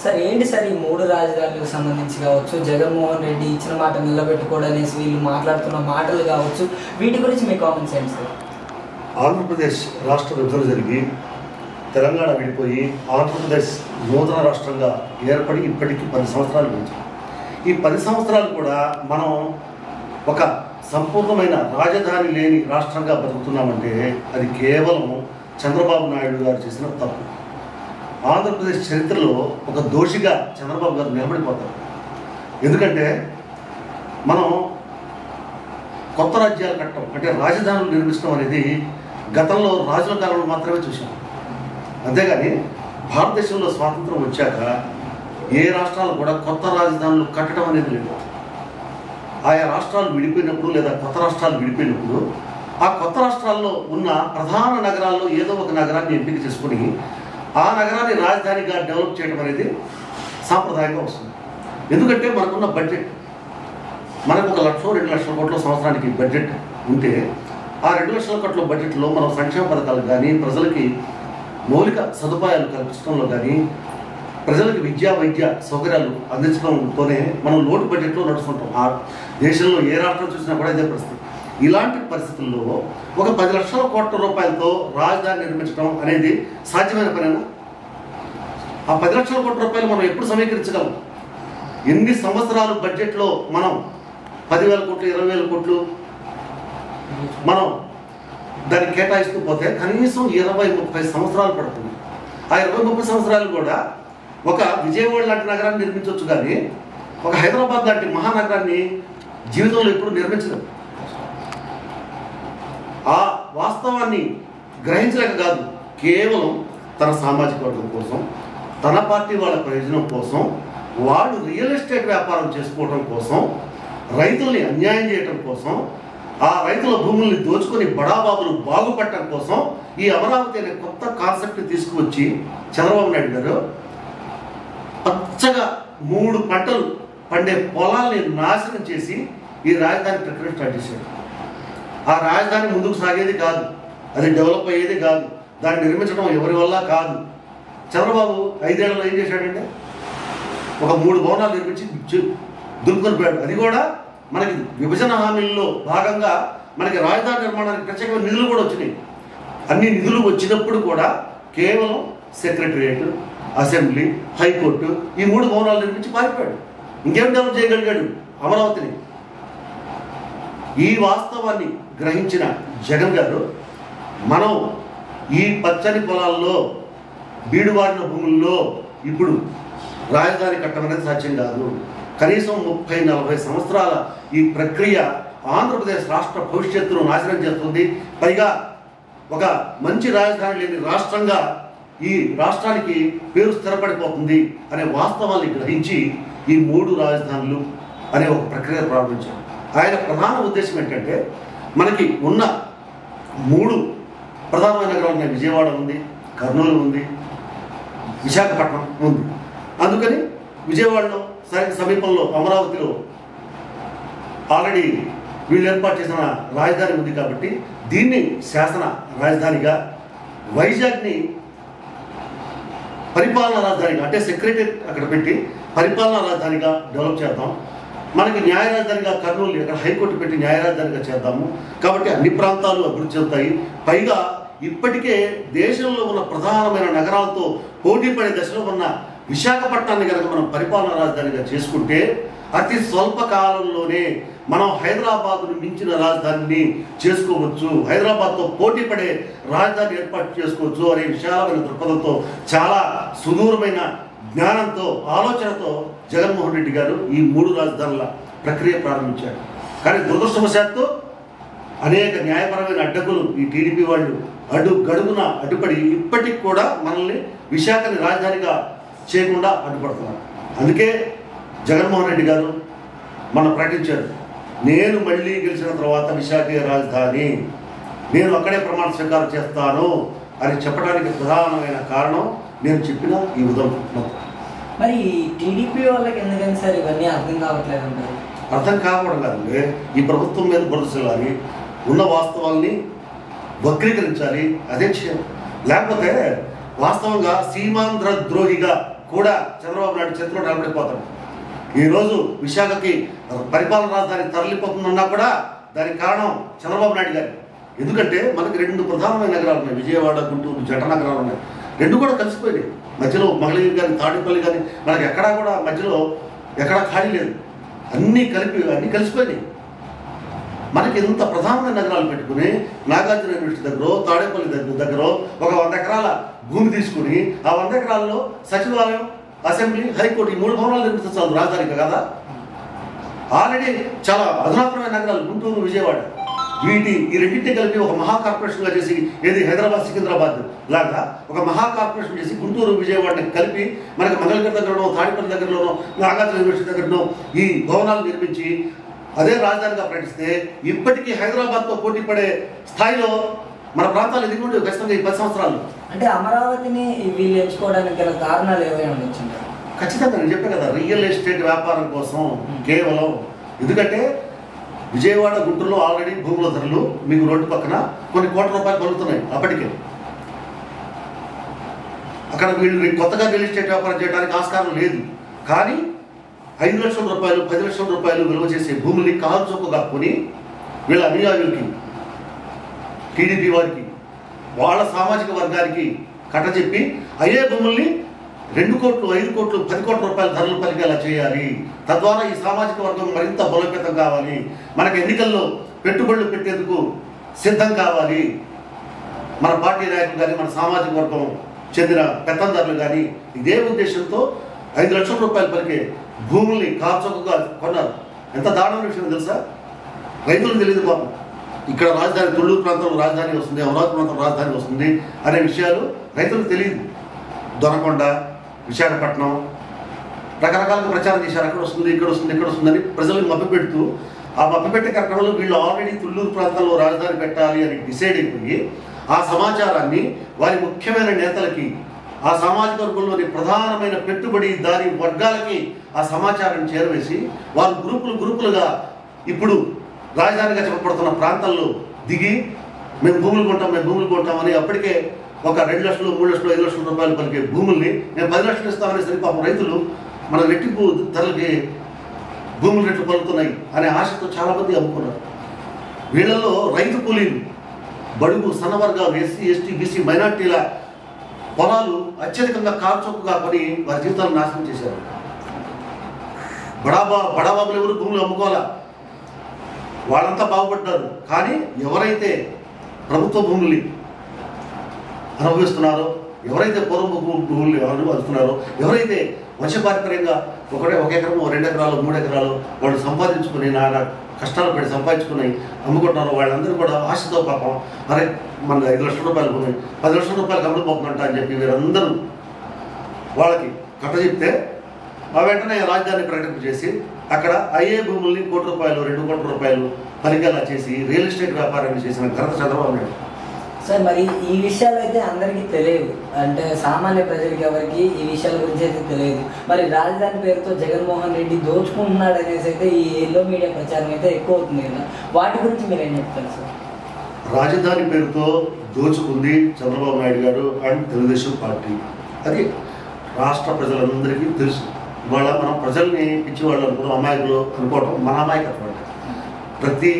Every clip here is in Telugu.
సార్ ఏంటి సార్ ఈ మూడు రాజధానులకు సంబంధించి కావచ్చు, జగన్మోహన్ రెడ్డి ఇచ్చిన మాట నిలబెట్టుకోవడనేసి వీళ్ళు మాట్లాడుతున్న మాటలు కావచ్చు, వీటి గురించి మీ కామెంట్స్ ఏంటి సార్? ఆంధ్రప్రదేశ్ రాష్ట్ర విభజన జరిగి తెలంగాణ విడిపోయి ఆంధ్రప్రదేశ్ నూతన రాష్ట్రంగా ఏర్పడి ఇప్పటికీ 10 సంవత్సరాలు గడిచాయి. ఈ 10 సంవత్సరాలు కూడా మనం ఒక సంపూర్ణమైన రాజధాని లేని రాష్ట్రంగా బతుకుతున్నామంటే అది కేవలం చంద్రబాబు నాయుడు గారు చేసిన తప్పు. ఆంధ్రప్రదేశ్ చరిత్రలో ఒక దోషిగా చంద్రబాబు గారు నిలబడిపోతారు. ఎందుకంటే మనం కొత్త రాజ్యాలు కట్టడం అంటే రాజధానులు నిర్మించడం అనేది గతంలో రాజుల కాలంలో మాత్రమే చూసాం. అంతేగాని భారతదేశంలో స్వాతంత్రం వచ్చాక ఏ రాష్ట్రాలు కూడా కొత్త రాజధానులు కట్టడం అనేది లేదు. ఆయా రాష్ట్రాలు విడిపోయినప్పుడు లేదా కొత్త రాష్ట్రాలు విడిపోయినప్పుడు ఆ కొత్త రాష్ట్రాల్లో ఉన్న ప్రధాన నగరాల్లో ఏదో ఒక నగరాన్ని ఎంపిక చేసుకుని ఆ నగరాన్ని రాజధానిగా డెవలప్ చేయడం అనేది సాంప్రదాయంగా వస్తుంది. ఎందుకంటే మనకున్న బడ్జెట్, మనకు 1 లక్ష 2 లక్షల కోట్ల సంవత్సరానికి బడ్జెట్ ఉంటే ఆ 2 లక్షల కోట్ల బడ్జెట్లో మనం సంక్షేమ పథకాలు కానీ, ప్రజలకి మౌలిక సదుపాయాలు కల్పించడంలో కానీ, ప్రజలకు విద్యా వైద్య సౌకర్యాలు అందించడంతోనే మనం లోటు బడ్జెట్లో నడుస్తుంటాం. ఆ దేశంలో ఏ రాష్ట్రం చూసినా కూడా ఇదే పరిస్థితి. ఇలాంటి పరిస్థితుల్లో ఒక 10 లక్షల కోట్ల రూపాయలతో రాజధాని నిర్మించడం అనేది సాధ్యమైన పనేనా? ఆ 10 లక్షల కోట్ల రూపాయలు మనం ఎప్పుడు సమీకరించగలం? ఎన్ని సంవత్సరాలు బడ్జెట్లో మనం 10,000 కోట్లు 20,000 కోట్లు మనం దాన్ని కేటాయిస్తూ పోతే కనీసం 20-30 సంవత్సరాలు పడుతుంది. ఆ 20-30 సంవత్సరాలు కూడా ఒక విజయవాడ లాంటి నగరాన్ని నిర్మించవచ్చు, కానీ ఒక హైదరాబాద్ లాంటి మహానగరాన్ని జీవితంలో ఎప్పుడు నిర్మించలేదు. ఆ వాస్తవాన్ని గ్రహించలేక కాదు, కేవలం తన సామాజిక వర్గం కోసం, తన పార్టీ వాళ్ళ ప్రయోజనం కోసం, వాళ్ళు రియల్ ఎస్టేట్ వ్యాపారం చేసుకోవడం కోసం, రైతుల్ని అన్యాయం చేయడం కోసం, ఆ రైతుల భూముల్ని దోచుకొని బడాబాబులు బాగుపడటం కోసం ఈ అమరావతి అనే కొత్త కాన్సెప్ట్ తీసుకువచ్చి చంద్రబాబు నాయుడు గారు పచ్చగా 3 పంటలు పండే పొలాల్ని నాశనం చేసి ఈ రాజధాని ప్రక్రియ స్టార్ట్ చేశాడు. ఆ రాజధాని ముందుకు సాగేది కాదు, అది డెవలప్ అయ్యేది కాదు, దాన్ని నిర్మించడం ఎవరి వల్ల కాదు. చంద్రబాబు 5 ఏళ్లలో ఏం చేశాడంటే ఒక 3 భవనాలు నిర్మించి దుర్కొని పోయాడు. అది కూడా మనకి విభజన హామీల్లో భాగంగా మనకి రాజధాని నిర్మాణానికి ప్రత్యేకమైన నిధులు కూడా వచ్చినాయి. అన్ని నిధులు వచ్చినప్పుడు కూడా కేవలం సెక్రటరియట్, అసెంబ్లీ, హైకోర్టు ఈ 3 భవనాలు నిర్మించి పారిపోయాడు. ఇంకేం డెవలప్ చేయగలిగాడు అమరావతిని? ఈ వాస్తవాన్ని గ్రహించిన జగన్ గారు మనం ఈ పచ్చని పొలాల్లో బీడువారిన భూముల్లో ఇప్పుడు రాజధాని కట్టమనేది సాధ్యం కాదు. కనీసం 30-40 సంవత్సరాల ఈ ప్రక్రియ ఆంధ్రప్రదేశ్ రాష్ట్ర భవిష్యత్తును నాశనం చేస్తుంది. పైగా ఒక మంచి రాజధాని లేని రాష్ట్రంగా ఈ రాష్ట్రానికి పేరు స్థిరపడిపోతుంది అనే వాస్తవాన్ని గ్రహించి ఈ 3 రాజధానులు అనే ఒక ప్రక్రియ ప్రారంభించారు. ఆయన ప్రధాన ఉద్దేశం ఏంటంటే మనకి ఉన్న 3 ప్రధానమైన నగరాలు ఉన్నాయి. విజయవాడ ఉంది, కర్నూలు ఉంది, విశాఖపట్నం ఉంది. అందుకని విజయవాడలో సమీపంలో అమరావతిలో ఆల్రెడీ వీళ్ళు ఏర్పాటు చేసిన రాజధాని ఉంది కాబట్టి దీన్ని శాసన రాజధానిగా, వైజాగ్ని పరిపాలనా రాజధానిగా అంటే సెక్రటరీ అక్కడ పెట్టి పరిపాలనా రాజధానిగా డెవలప్ చేద్దాం. మనకి న్యాయ రాజధానిగా కర్నూలు అక్కడ హైకోర్టు పెట్టి న్యాయ రాజధానిగా చేద్దాము. కాబట్టి అన్ని ప్రాంతాలు అభివృద్ధి చెందుతాయి. పైగా ఇప్పటికే దేశంలో ఉన్న ప్రధానమైన నగరాలతో పోటీ పడే దశలో ఉన్న విశాఖపట్నాన్ని కనుక మనం పరిపాలనా రాజధానిగా చేసుకుంటే అతి స్వల్ప కాలంలోనే మనం హైదరాబాద్ను మించిన రాజధానిని చేసుకోవచ్చు, హైదరాబాద్తో పోటీ పడే రాజధాని ఏర్పాటు చేసుకోవచ్చు అనే విశాలమైన దృక్పథంతో, చాలా సుదూరమైన జ్ఞానంతో, ఆలోచనతో జగన్మోహన్ రెడ్డి గారు ఈ 3 రాజధానుల ప్రక్రియ ప్రారంభించారు. కానీ దురదృష్టవశాత్తు అనేక న్యాయపరమైన అడ్డంకులు ఈ టీడీపీ వాళ్ళు గడుగున అడ్డుపడి ఇప్పటికి కూడా మనల్ని విశాఖని రాజధానిగా చేయకుండా అడ్డుపడుతున్నారు. అందుకే జగన్మోహన్ రెడ్డి గారు మనం ప్రకటించారు, నేను మళ్ళీ గెలిచిన తర్వాత విశాఖే రాజధాని, నేను అక్కడే ప్రమాణ స్వీకారం చేస్తాను అని చెప్పడానికి ప్రధానమైన కారణం నేను చెప్పిన ఈ ఉదాహరణ. మరి టీడీపీ వాళ్ళకి ఎందుకని సార్ ఇవన్నీ అర్థం కావట్లేదు అంటారు? అర్థం కాకపోవడం కాదండి, ఈ ప్రభుత్వం మీద బురద చల్లాలి, ఉన్న వాస్తవాల్ని వక్రీకరించాలి, అదే చేయాలి. లేకపోతే వాస్తవంగా సీమాంధ్ర ద్రోహిగా కూడా చంద్రబాబు నాయుడు చేతిలో నిలబడిపోతాడు. ఈరోజు విశాఖకి పరిపాలన రాజధాని తరలిపోతుందన్నా కూడా దానికి కారణం చంద్రబాబు నాయుడు గారు. ఎందుకంటే మనకి 2 ప్రధానమైన నగరాలు ఉన్నాయి, విజయవాడ, గుంటూరు జంట నగరాలు ఉన్నాయి. 2 కూడా కలిసిపోయినాయి. మధ్యలో మంగళగిరి కానీ తాడేపల్లి కానీ మనకి ఎక్కడా కూడా మధ్యలో ఎక్కడా ఖాళీ లేదు. అన్నీ కలిసిపోయినాయి. మనకి ఇంత ప్రధానమైన నగరాలు పెట్టుకుని నాగార్జున యూనివర్సిటీ దగ్గర, తాడేపల్లి దగ్గర ఒక 100 ఎకరాల భూమి తీసుకుని ఆ 100 ఎకరాల్లో సచివాలయం, అసెంబ్లీ, హైకోర్టు ఈ 3 భవనాలు నిర్మించాలి రాజధానికి కదా. ఆల్రెడీ చాలా అధునాతనమైన నగరాలు గుంటూరు, విజయవాడ. ఈ రెండింటిని కలిపి ఒక మహా కార్పొరేషన్గా చేసి, ఏది హైదరాబాద్, సికింద్రాబాద్ లాగా ఒక మహా కార్పొరేషన్ చేసి గుంటూరు, విజయవాడని కలిపి మనకి మంగళగిరి దగ్గరలో, తాడిపల్లి దగ్గరలోనో, నాగార్జున యూనివర్సిటీ దగ్గరలో ఈ భవనాలు నిర్మించి అదే రాజధానిగా ప్రకటిస్తే ఇప్పటికీ హైదరాబాద్తో పోటీ పడే స్థాయిలో మన ప్రాంతాలు ఎదిగి ఖచ్చితంగా ఈ 10 సంవత్సరాలు. అంటే అమరావతిని వీళ్ళు ఎంచుకోవడానికి గల కారణాలు ఏమైనా ఉండొచ్చు? ఖచ్చితంగా నేను చెప్పాను కదా, రియల్ ఎస్టేట్ వ్యాపారం కోసం కేవలం. ఎందుకంటే విజయవాడ, గుంటూరులో ఆల్రెడీ భూముల ధరలు మీకు రోడ్డు పక్కన కొన్ని కోట్ల రూపాయలు పలుకుతున్నాయి. అప్పటికే అక్కడ వీళ్ళు కొత్తగా రియల్ ఎస్టేట్ వ్యాపారం చేయడానికి ఆస్కారం లేదు. కానీ 5 లక్షల రూపాయలు, 10 లక్షల రూపాయలు విలువ చేసే భూముల్ని కాలు చొక్కుగా కొని వీళ్ళ అనుయాయులకి, టీడీపీ వారికి, వాళ్ళ సామాజిక వర్గానికి కట్టజెప్పి అయ్యే భూముల్ని 2 కోట్లు, 5 కోట్లు, 10 కోట్ల రూపాయల ధరలు పలికేలా చేయాలి. తద్వారా ఈ సామాజిక వర్గం మరింత బలోపేతం కావాలి, మనకు ఎన్నికల్లో పెట్టుబడులు పెట్టేందుకు సిద్ధం కావాలి. మన పార్టీ నాయకులు కానీ, మన సామాజిక వర్గం చెందిన పెత్తందారులు కానీ ఇదే ఉద్దేశంతో 5 లక్షల రూపాయలు పలికే భూముల్ని కాల్చొక్కగా కొన్నారు. ఎంత దారుణమైన విషయం తెలుసా? రైతులకు తెలియదు పాపం. ఇక్కడ రాజధాని, తుళ్ళూరు ప్రాంతంలో రాజధాని వస్తుంది, అమరావతి ప్రాంతంలో రాజధాని వస్తుంది అనే విషయాలు రైతులకు తెలియదు. దొనకొండ, విశాఖపట్నం రకరకాలుగా ప్రచారం చేశారు. అక్కడ వస్తుంది, ఇక్కడ వస్తుంది, ఇక్కడ వస్తుందని ప్రజలకు మభ్యపెడుతూ, ఆ మభ్యపెట్టే కార్యక్రమంలో వీళ్ళు ఆల్రెడీ తుళ్ళూరు ప్రాంతంలో రాజధాని పెట్టాలి అని డిసైడ్ అయిపోయి ఆ సమాచారాన్ని వారి ముఖ్యమైన నేతలకి, ఆ సామాజిక వర్గంలోని ప్రధానమైన పెట్టుబడిదారీ వర్గాలకి ఆ సమాచారం చేరవేసి వారు గ్రూపులుగా ఇప్పుడు రాజధానిగా చెప్పబడుతున్న ప్రాంతాల్లో దిగి మేము భూములు కొంటామని అప్పటికే ఒక 2 లక్షలు, 3 లక్షలు, 5 లక్షల రూపాయలు పలికే భూముల్ని మేము 10 లక్షలు ఇస్తామని సరి పాపం రైతులు మన రెట్టింపు ధరలకి భూములు రెట్లు పలుకుతున్నాయి అనే ఆశతో చాలామంది అమ్ముకున్నారు. వీళ్ళల్లో రైతు కూలీలు, బడుగు, సన్నవర్గాలు, ఎస్సీ, ఎస్టీ, బీసీ, మైనార్టీల పొలాలు అత్యధికంగా కాల్చొక్కుగా కొని వారి జీవితాలను నాశనం చేశారు. బడాబాబులు ఎవరు భూములు అమ్ముకోవాలా, వాళ్ళంతా బాగుపడ్డారు. కానీ ఎవరైతే ప్రభుత్వ భూముల్ని అనుభవిస్తున్నారో, ఎవరైతే పూర్వ భూముల్ని అనుభవిస్తున్నారో, ఎవరైతే వంశపారంపర్యంగా 1 ఎకరం, 2 ఎకరాలు, 3 ఎకరాలు వాళ్ళు సంపాదించుకుని నానా కష్టాలు పడి సంపాదించుకుని అమ్ముకుంటున్నారో వాళ్ళందరూ కూడా ఆశతో పాపం అరే మన 5 లక్షల రూపాయలు భూమి 10 లక్షల రూపాయలు అమ్ముడుపోతుందంట అని చెప్పి వీరందరూ వాళ్ళకి కట్టజెప్తే ఆ వెంటనే రాజధాని ప్రకటన చేసి అక్కడ అయ్యే భూముల్ని 1 కోటి రూపాయలు, 2 కోట్ల రూపాయలు పలికేలా చేసి రియల్ ఎస్టేట్ వ్యాపారాన్ని చేసిన ఘనత చంద్రబాబు నాయుడు. సార్, మరి ఈ విషయాలు అయితే అందరికీ తెలియదు, అంటే సామాన్య ప్రజలకి ఎవరికి ఈ విషయాల గురించి అయితే తెలియదు. మరి రాజధాని పేరుతో జగన్మోహన్ రెడ్డి దోచుకుంటున్నాడు అనేసి అయితే ఈ ఎల్లో మీడియా ప్రచారం అయితే ఎక్కువ అవుతుంది కదా, వాటి గురించి మీరు ఏం చెప్తారు సార్? రాజధాని పేరుతో దోచుకుంది చంద్రబాబు నాయుడు గారు అండ్ తెలుగుదేశం పార్టీ. అది రాష్ట్ర ప్రజలందరికీ తెలుసు. ఇవాళ మనం ప్రజల్ని పిచ్చివాళ్ళు అనుకోవడం, అమాయకులు అనుకోవడం మన అమాయకత్వం. ప్రతి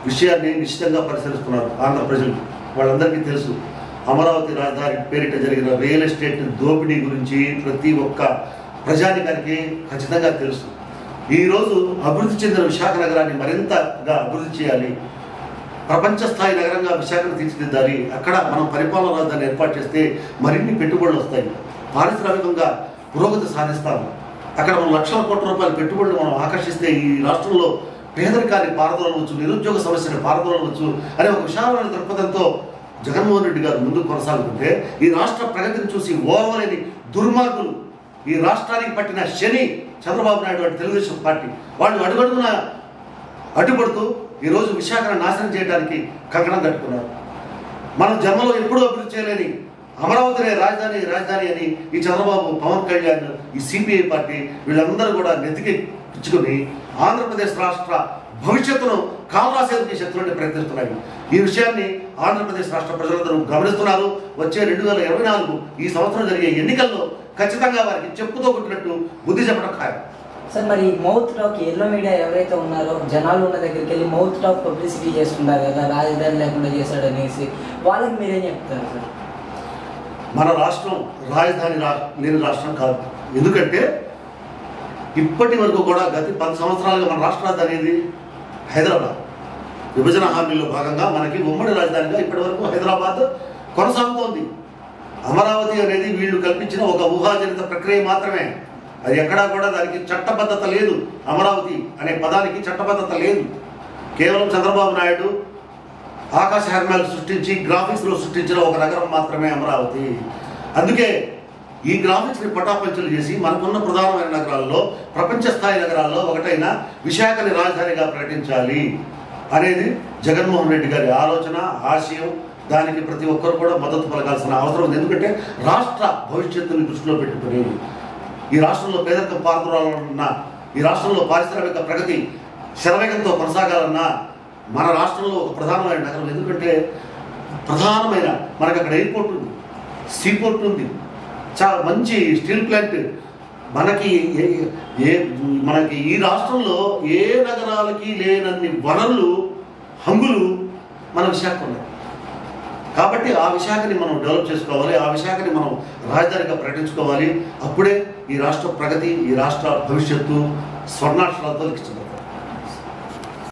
విషయాన్ని నిశ్చితంగా పరిశీలిస్తున్నారు ఆంధ్ర ప్రజలు. వాళ్ళందరికీ తెలుసు అమరావతి రాజధాని పేరిట జరిగిన రియల్ ఎస్టేట్ దోపిడీ గురించి ప్రతి ఒక్క ప్రజానికానికి ఖచ్చితంగా తెలుసు. ఈరోజు అభివృద్ధి చెందిన విశాఖ నగరాన్ని మరింతగా అభివృద్ధి చేయాలి, ప్రపంచ స్థాయి నగరంగా విశాఖను తీర్చిదిద్దాలి. అక్కడ మనం పరిపాలన రాజధాని ఏర్పాటు చేస్తే మరిన్ని పెట్టుబడులు వస్తాయి, పారిశ్రామికంగా పురోగతి సాధిస్తాము. అక్కడ మనం లక్షల కోట్ల రూపాయల పెట్టుబడులు మనం ఆకర్షిస్తే ఈ రాష్ట్రంలో పేదరికాన్ని పారదోలవచ్చు, నిరుద్యోగ సమస్యను పారదోలవచ్చు అనే ఒక విశాలమైన దృక్పథంతో జగన్మోహన్ రెడ్డి గారు ముందుకు కొనసాగుతుంటే ఈ రాష్ట్ర ప్రగతిని చూసి ఓర్వలేని దుర్మార్గులు, ఈ రాష్ట్రానికి పట్టిన శని చంద్రబాబు నాయుడు వాటి తెలుగుదేశం పార్టీ వాళ్ళు అడుగడుగున అడ్డుపడుతూ ఈరోజు విశాఖను నాశనం చేయడానికి కంకణం కట్టుకున్నారు. మనం జన్మలో ఎప్పుడూ అభివృద్ధి చేయలేని అమరావతినే రాజధాని అని ఈ చంద్రబాబు, పవన్ కళ్యాణ్, ఈ సిపిఐ పార్టీ వీళ్ళందరూ కూడా నెత్తికెచ్చుకుని ఆంధ్రప్రదేశ్ రాష్ట్ర భవిష్యత్తును కాలరాసేందుకు శక్తులని ప్రయత్నిస్తున్నాయి. ఈ విషయాన్ని ఆంధ్రప్రదేశ్ రాష్ట్ర ప్రజలందరూ గమనిస్తున్నారు. వచ్చే 2024 ఈ సంవత్సరం జరిగే ఎన్నికల్లో ఖచ్చితంగా వారికి చెప్పుతో కొట్టినట్టు బుద్ధి చెప్పడం ఖాయం. సార్ మరి మౌత్ టాక్ ఎల్లో మీడియా ఎవరైతే ఉన్నారో జనాలు ఉన్న దగ్గరికి వెళ్ళి మౌత్ టాక్ పబ్లిసిటీ చేస్తున్నారు కదా, రాజధాని లేకుండా చేశాడు అనేసి, వాళ్ళకి మీరేం చెప్తారు సార్? మన రాష్ట్రం రాజధాని లేని రాష్ట్రం కాదు. ఎందుకంటే ఇప్పటి వరకు కూడా గత 10 సంవత్సరాలుగా మన రాష్ట్ర రాజధాని ఏది? హైదరాబాద్. విభజన హామీలో భాగంగా మనకి ఉమ్మడి రాజధానిగా ఇప్పటి వరకు హైదరాబాద్ కొనసాగుతోంది. అమరావతి అనేది వీళ్ళు కల్పించిన ఒక ఊహాజనిత ప్రక్రియ మాత్రమే. అది ఎక్కడా కూడా దానికి చట్టబద్ధత లేదు. అమరావతి అనే పదానికి చట్టబద్ధత లేదు. కేవలం చంద్రబాబు నాయుడు ఆకాశ హర్మ్యాలు సృష్టించి గ్రాఫిక్స్లో సృష్టించిన ఒక నగరం మాత్రమే అమరావతి. అందుకే ఈ గ్రాఫిక్స్ని పటాపంచలు చేసి మనకున్న ప్రధానమైన నగరాల్లో, ప్రపంచ స్థాయి నగరాల్లో ఒకటైన విశాఖని రాజధానిగా ప్రకటించాలి అనేది జగన్మోహన్ రెడ్డి గారి ఆలోచన, ఆశయం. దానికి ప్రతి ఒక్కరు కూడా మద్దతు పలకాల్సిన అవసరం ఉంది. ఎందుకంటే రాష్ట్ర భవిష్యత్తుని దృష్టిలో పెట్టుకుని ఈ రాష్ట్రంలో పేదరికం పాల్గొనాలన్నా, ఈ రాష్ట్రంలో పారిశ్రామిక ప్రగతి శరవేగంతో కొనసాగాలన్నా మన రాష్ట్రంలో ఒక ప్రధానమైన నగరం. ఎందుకంటే ప్రధానమైన మనకి అక్కడ ఎయిర్పోర్ట్ ఉంది, సీపోర్ట్ ఉంది, చాలా మంచి స్టీల్ ప్లాంట్. మనకి ఈ రాష్ట్రంలో ఏ నగరాలకి లేనన్ని వనరులు, హంగులు మన విశాఖ ఉన్నాయి. కాబట్టి ఆ విశాఖని మనం డెవలప్ చేసుకోవాలి, ఆ విశాఖని మనం రాజధానిగా ప్రకటించుకోవాలి. అప్పుడే ఈ రాష్ట్ర ప్రగతి, ఈ రాష్ట్ర భవిష్యత్తు స్వర్ణాక్షరాలతో లిఖించబడుతుంది.